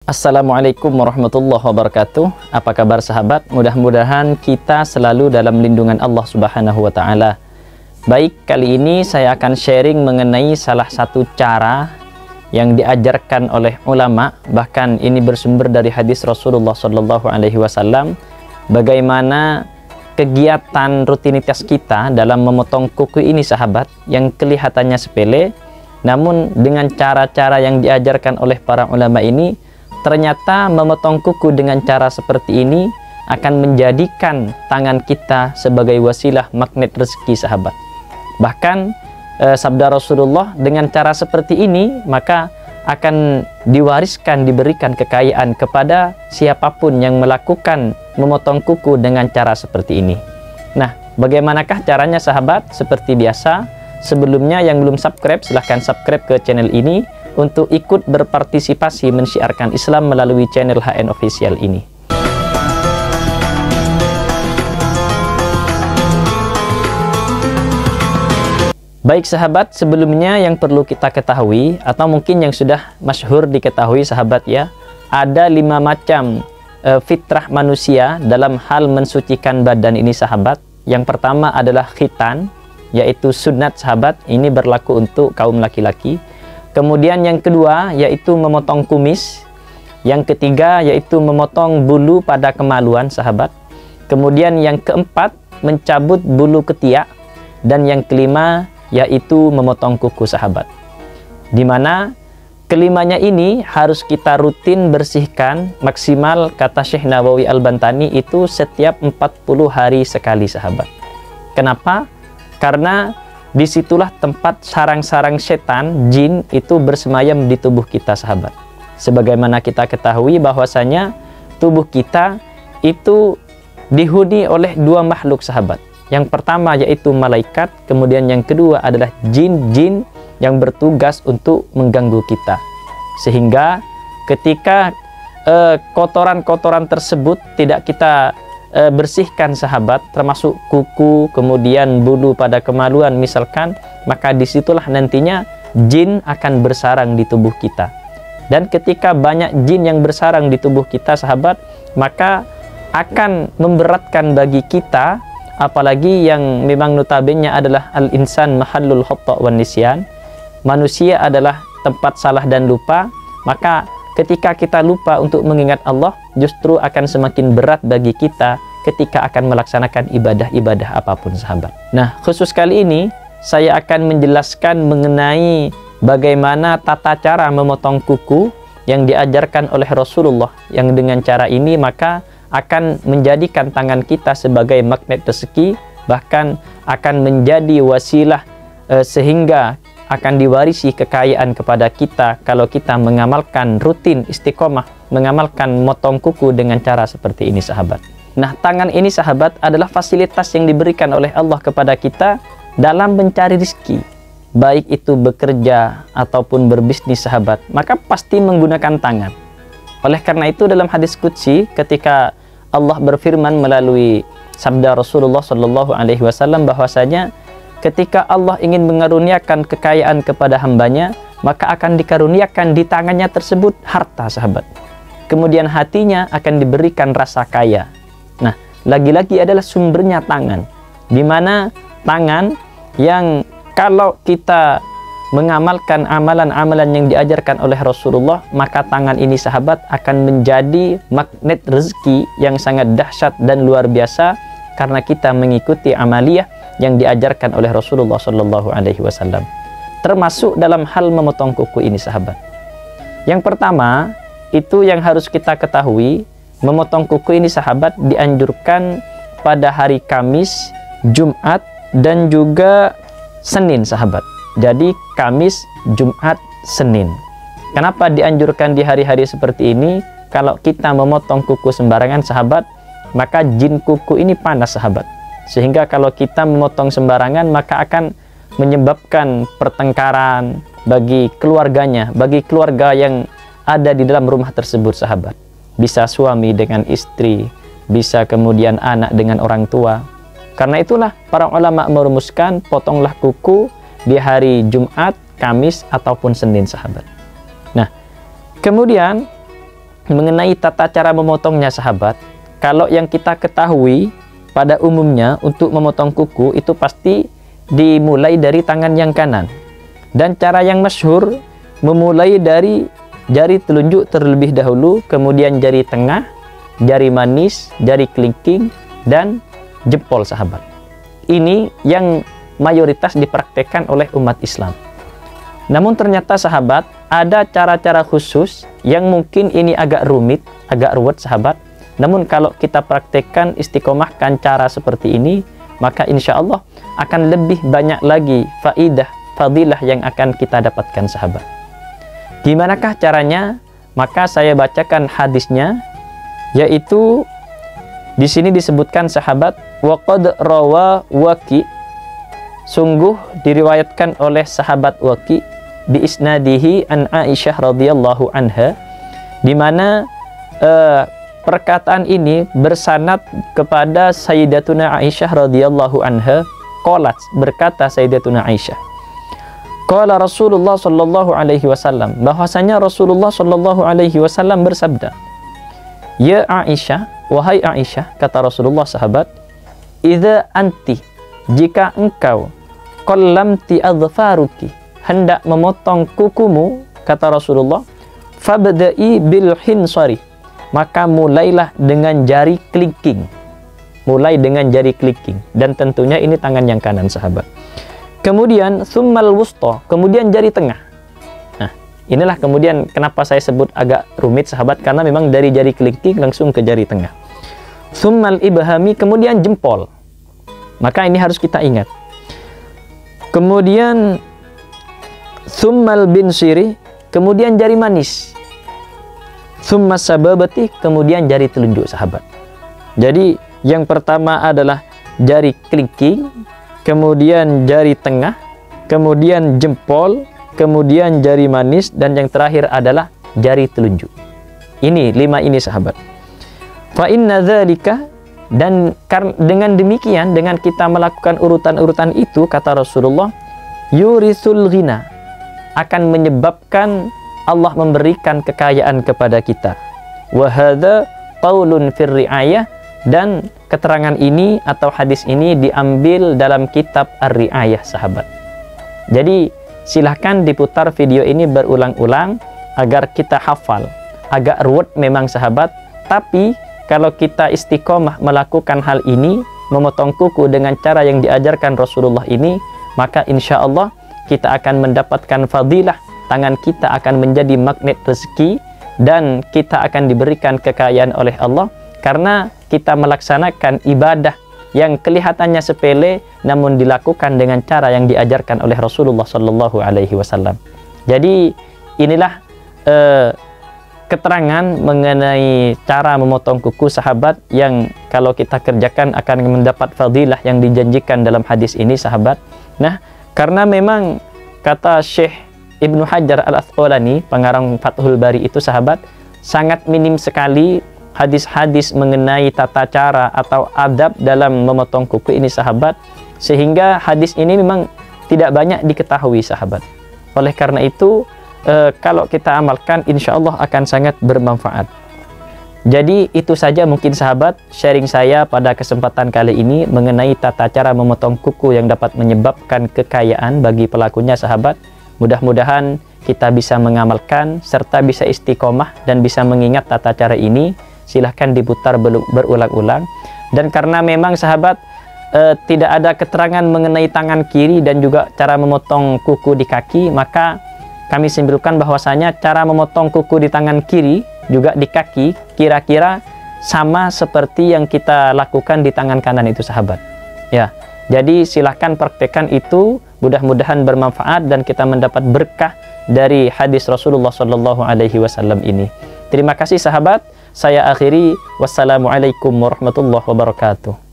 Assalamualaikum warahmatullahi wabarakatuh. Apa kabar sahabat? Mudah-mudahan kita selalu dalam lindungan Allah Subhanahu wa Ta'ala. Baik, kali ini saya akan sharing mengenai salah satu cara yang diajarkan oleh ulama, bahkan ini bersumber dari hadis Rasulullah Sallallahu Alaihi Wasallam, bagaimana kegiatan rutinitas kita dalam memotong kuku ini sahabat, yang kelihatannya sepele, namun dengan cara-cara yang diajarkan oleh para ulama ini, ternyata memotong kuku dengan cara seperti ini akan menjadikan tangan kita sebagai wasilah magnet rezeki sahabat. Bahkan sabda Rasulullah, dengan cara seperti ini maka akan diwariskan, diberikan kekayaan kepada siapapun yang melakukan memotong kuku dengan cara seperti ini. Nah, bagaimanakah caranya sahabat? Seperti biasa, sebelumnya yang belum subscribe silahkan subscribe ke channel ini untuk ikut berpartisipasi mensiarkan Islam melalui channel HN Official ini. Baik sahabat, sebelumnya yang perlu kita ketahui, atau mungkin yang sudah masyhur diketahui sahabat ya, ada 5 macam fitrah manusia dalam hal mensucikan badan ini sahabat. Yang pertama adalah khitan, yaitu sunat sahabat, ini berlaku untuk kaum laki-laki. Kemudian yang kedua yaitu memotong kumis. Yang ketiga yaitu memotong bulu pada kemaluan sahabat. Kemudian yang keempat mencabut bulu ketiak. Dan yang kelima yaitu memotong kuku sahabat. Dimana kelimanya ini harus kita rutin bersihkan maksimal, kata Syekh Nawawi Al-Bantani, itu setiap 40 hari sekali sahabat. Kenapa? Karena disitulah tempat sarang-sarang setan, jin itu bersemayam di tubuh kita sahabat. Sebagaimana kita ketahui bahwasanya tubuh kita itu dihuni oleh 2 makhluk sahabat. Yang pertama yaitu malaikat, kemudian yang kedua adalah jin-jin yang bertugas untuk mengganggu kita. Sehingga ketika kotoran-kotoran tersebut tidak kita bersihkan sahabat, termasuk kuku, kemudian bulu pada kemaluan misalkan, maka disitulah nantinya jin akan bersarang di tubuh kita. Dan ketika banyak jin yang bersarang di tubuh kita sahabat, maka akan memberatkan bagi kita, apalagi yang memang notabene adalah al-insan mahallul khata' wan nisyan, manusia adalah tempat salah dan lupa, maka ketika kita lupa untuk mengingat Allah, justru akan semakin berat bagi kita ketika akan melaksanakan ibadah-ibadah apapun sahabat. Nah, khusus kali ini saya akan menjelaskan mengenai bagaimana tata cara memotong kuku yang diajarkan oleh Rasulullah, yang dengan cara ini maka akan menjadikan tangan kita sebagai magnet rezeki, bahkan akan menjadi wasilah sehingga akan diwarisi kekayaan kepada kita kalau kita mengamalkan rutin istiqomah, mengamalkan motong kuku dengan cara seperti ini sahabat. Nah, tangan ini sahabat adalah fasilitas yang diberikan oleh Allah kepada kita dalam mencari rezeki, baik itu bekerja ataupun berbisnis sahabat, maka pasti menggunakan tangan. Oleh karena itu dalam hadis qudsi ketika Allah berfirman melalui sabda Rasulullah Sallallahu Alaihi Wasallam bahwasanya ketika Allah ingin mengaruniakan kekayaan kepada hambanya, maka akan dikaruniakan di tangannya tersebut harta sahabat. Kemudian hatinya akan diberikan rasa kaya. Nah, lagi-lagi adalah sumbernya tangan. Dimana tangan yang kalau kita mengamalkan amalan-amalan yang diajarkan oleh Rasulullah, maka tangan ini sahabat akan menjadi magnet rezeki yang sangat dahsyat dan luar biasa, karena kita mengikuti amaliyah yang diajarkan oleh Rasulullah Sallallahu Alaihi Wasallam, termasuk dalam hal memotong kuku ini sahabat. Yang pertama itu yang harus kita ketahui, memotong kuku ini sahabat dianjurkan pada hari Kamis, Jumat, dan juga Senin sahabat. Jadi Kamis, Jumat, Senin. Kenapa dianjurkan di hari-hari seperti ini? Kalau kita memotong kuku sembarangan sahabat, maka jin kuku ini panas sahabat. Sehingga kalau kita memotong sembarangan maka akan menyebabkan pertengkaran bagi keluarganya, bagi keluarga yang ada di dalam rumah tersebut sahabat. Bisa suami dengan istri, bisa kemudian anak dengan orang tua. Karena itulah para ulama merumuskan potonglah kuku di hari Jumat, Kamis ataupun Senin sahabat. Nah, kemudian mengenai tata cara memotongnya sahabat, kalau yang kita ketahui pada umumnya untuk memotong kuku itu pasti dimulai dari tangan yang kanan. Dan cara yang masyhur memulai dari jari telunjuk terlebih dahulu, kemudian jari tengah, jari manis, jari kelingking, dan jempol sahabat. Ini yang mayoritas dipraktekkan oleh umat Islam. Namun ternyata sahabat, ada cara-cara khusus yang mungkin ini agak rumit, agak ruwet sahabat. Namun kalau kita praktekkan, istiqomahkan cara seperti ini, maka insya Allah akan lebih banyak lagi fadilah yang akan kita dapatkan sahabat. Gimanakah caranya? Maka saya bacakan hadisnya, yaitu di sini disebutkan sahabat, waqad rawa Waki, sungguh diriwayatkan oleh sahabat Waki bi isnadihi an Aisyah radhiyallahu anha, di mana perkataan ini bersanad kepada Sayyidatuna Aisyah radhiyallahu anha. Qalat, berkata Sayyidatuna Aisyah, qala Rasulullah sallallahu alaihi wasallam, bahwasanya Rasulullah sallallahu alaihi wasallam bersabda, ya Aisyah, wahai Aisyah, kata Rasulullah sahabat, idza anti, jika engkau qallamti adfaruki, hendak memotong kukumu, kata Rasulullah, fabda'i bil hinsari, maka mulailah dengan jari kelingking. Mulai dengan jari kelingking, dan tentunya ini tangan yang kanan sahabat. Kemudian summal wusta, kemudian jari tengah. Nah, inilah kemudian kenapa saya sebut agak rumit sahabat, karena memang dari jari kelingking langsung ke jari tengah. Summal ibhami, kemudian jempol. Maka ini harus kita ingat. Kemudian summal binsiri, kemudian jari manis. Summas sababati, kemudian jari telunjuk sahabat. Jadi yang pertama adalah jari kelingking, kemudian jari tengah, kemudian jempol, kemudian jari manis, dan yang terakhir adalah jari telunjuk. Ini 5 ini sahabat. Fa inna dzalika, dan dengan demikian, dengan kita melakukan urutan-urutan itu, kata Rasulullah, yurisul ghina, akan menyebabkan Allah memberikan kekayaan kepada kita. Wa hadza qaulun fir ri'ayah, dan keterangan ini atau hadis ini diambil dalam kitab Ar-Ri'ayah sahabat. Jadi silahkan diputar video ini berulang-ulang agar kita hafal. Agak ruwet memang sahabat, tapi kalau kita istiqomah melakukan hal ini, memotong kuku dengan cara yang diajarkan Rasulullah ini, maka insya Allah kita akan mendapatkan fadilah, tangan kita akan menjadi magnet rezeki, dan kita akan diberikan kekayaan oleh Allah karena kita melaksanakan ibadah yang kelihatannya sepele namun dilakukan dengan cara yang diajarkan oleh Rasulullah Sallallahu Alaihi Wasallam. Jadi inilah keterangan mengenai cara memotong kuku sahabat yang kalau kita kerjakan akan mendapat fadilah yang dijanjikan dalam hadis ini sahabat. Nah, karena memang kata Syekh Ibnu Hajar Al-Asqalani, pengarang Fathul Bari itu sahabat, sangat minim sekali hadis-hadis mengenai tata cara atau adab dalam memotong kuku ini sahabat, sehingga hadis ini memang tidak banyak diketahui sahabat. Oleh karena itu kalau kita amalkan insya Allah akan sangat bermanfaat. Jadi itu saja mungkin sahabat sharing saya pada kesempatan kali ini mengenai tata cara memotong kuku yang dapat menyebabkan kekayaan bagi pelakunya sahabat. Mudah-mudahan kita bisa mengamalkan serta bisa istiqomah dan bisa mengingat tata cara ini. Silahkan diputar berulang-ulang. Dan karena memang sahabat tidak ada keterangan mengenai tangan kiri dan juga cara memotong kuku di kaki, maka kami simpulkan bahwasanya cara memotong kuku di tangan kiri juga di kaki kira-kira sama seperti yang kita lakukan di tangan kanan itu sahabat. Ya, jadi silahkan praktekkan itu. Mudah-mudahan bermanfaat dan kita mendapat berkah dari hadis Rasulullah Sallallahu Alaihi Wasallam ini. Terima kasih sahabat. Saya akhiri. Wassalamualaikum warahmatullahi wabarakatuh.